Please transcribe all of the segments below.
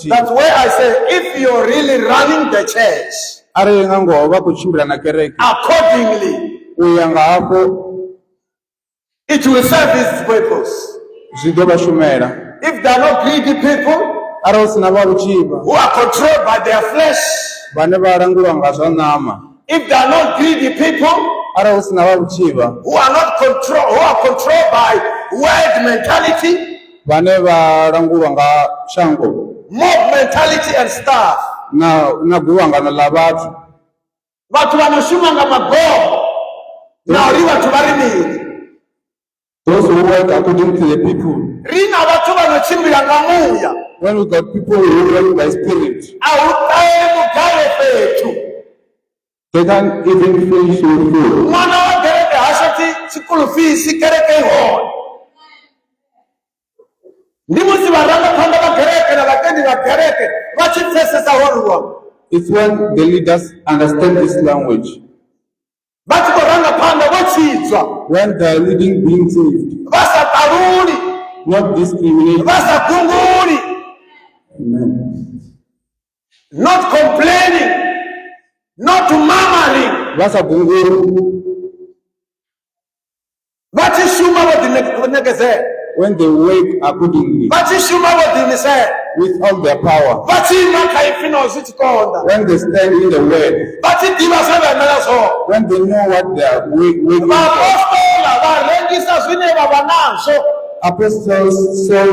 That's why I say, if you're really running the church accordingly, it will serve its purpose. If there are not greedy people who are controlled by their flesh, if there are not greedy people who are controlled by world mentality, mob mentality and stuff, those who work according to the people. When we got people who work by spirit, they can't even finish with food. It's when the leaders understand this language. When they are leading being saved, not discriminating. Amen. Not complaining, not murmuring. When they wake accordingly, with all their power, when they stand in the word, when they know what they are waiting for. Apostles saw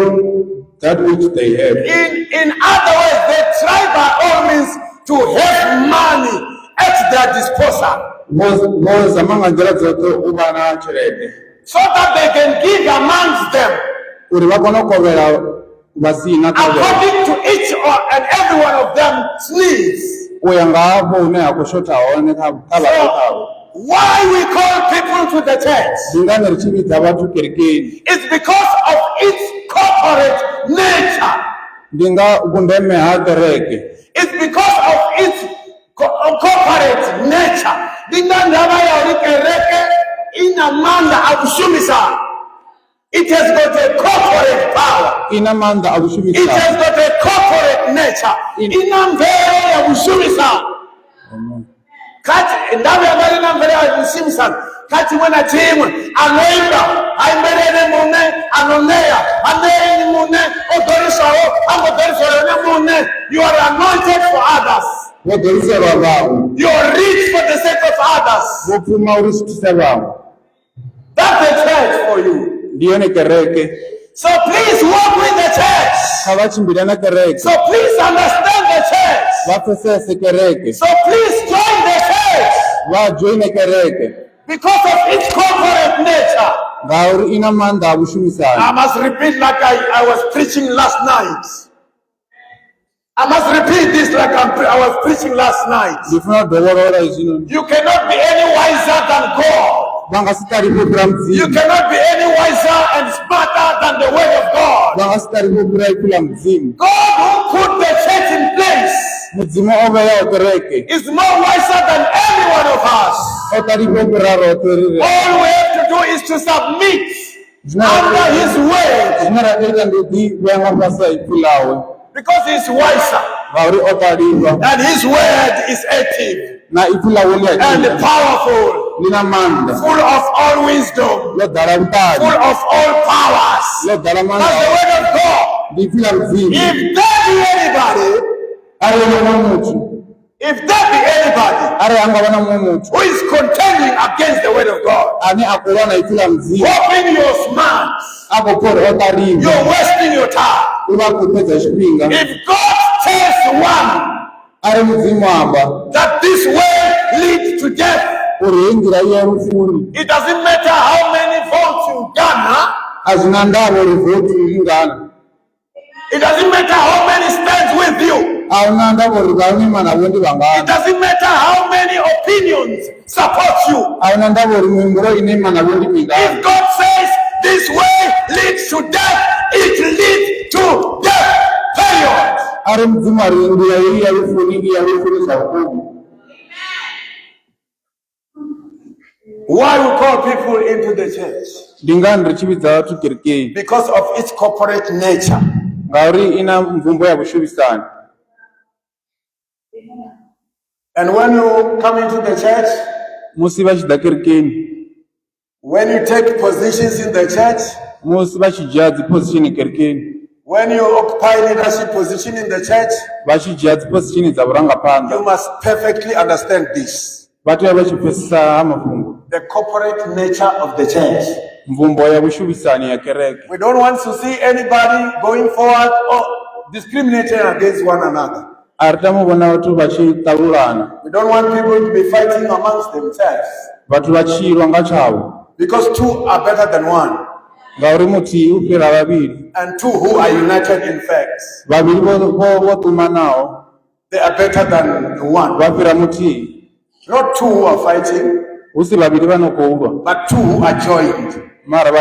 that which they have. In other words, they try by all means to have money at their disposal, so that they can give amongst them according to each and every one of them's needs. Why we call people to the church? It's because of its corporate nature. It's because of its corporate nature. It has got a corporate power. It has got a corporate nature. Kati wena chimwe anoimba aimbelele mune anonea aneni mune odorishawo amodorishawo mune. You are anointed for others. You are rich for the sake of others. That's the church for you. So please walk with the church. So please understand the church. So please join the church. Because of its corporate nature. I must repeat like I was preaching last night. I must repeat this like I was preaching last night. You cannot be any wiser than God. You cannot be any wiser and smarter than the word of God. God who put the church in place is more wiser than any one of us. All we have to do is to submit under his word, because he's wiser and his word is active and powerful, full of all wisdom, full of all powers. That's the word of God. If there be anybody who is contending against the word of God, hoping you're smart, you're wasting your time. If God tells one that this way leads to death, it doesn't matter how many votes you garner. It doesn't matter how many stands with you. It doesn't matter how many opinions support you. If God says this way leads to death, it leads to death. Period. Why we call people into the church? Because of its corporate nature. ngauri ina mvumbo ya vhushumisani. And when you come into the church, musi vha tshi ḓa kerekeni, when you take positions in the church, musi vha tshi dzhia dzi position kerekeni, when you occupy leadership position in the church, vha tshi dzhia dzi position dza vhurangaphanḓa, you must perfectly understand this. vha tea vha tshi pfesesa ha mafhungo, the corporate nature of the church. mvumbo ya vhushumisani ya kereke. We don't want to see anybody going forward or discriminating against one another. A ri tami u vhona vhathu vha tshi ṱalulana, We don't want people to be fighting amongst themselves, vhathu vha tshi lwa nga tshavho, because two are better than one, ngauri muthihi u fhira vhavhili, and two who are united in fact, vhavhili vho ṱumanaho they are better than one. vha fhira muthihi. Not two who are fighting, hu si vhavhili vha no khou lwa, but two who are joined. mara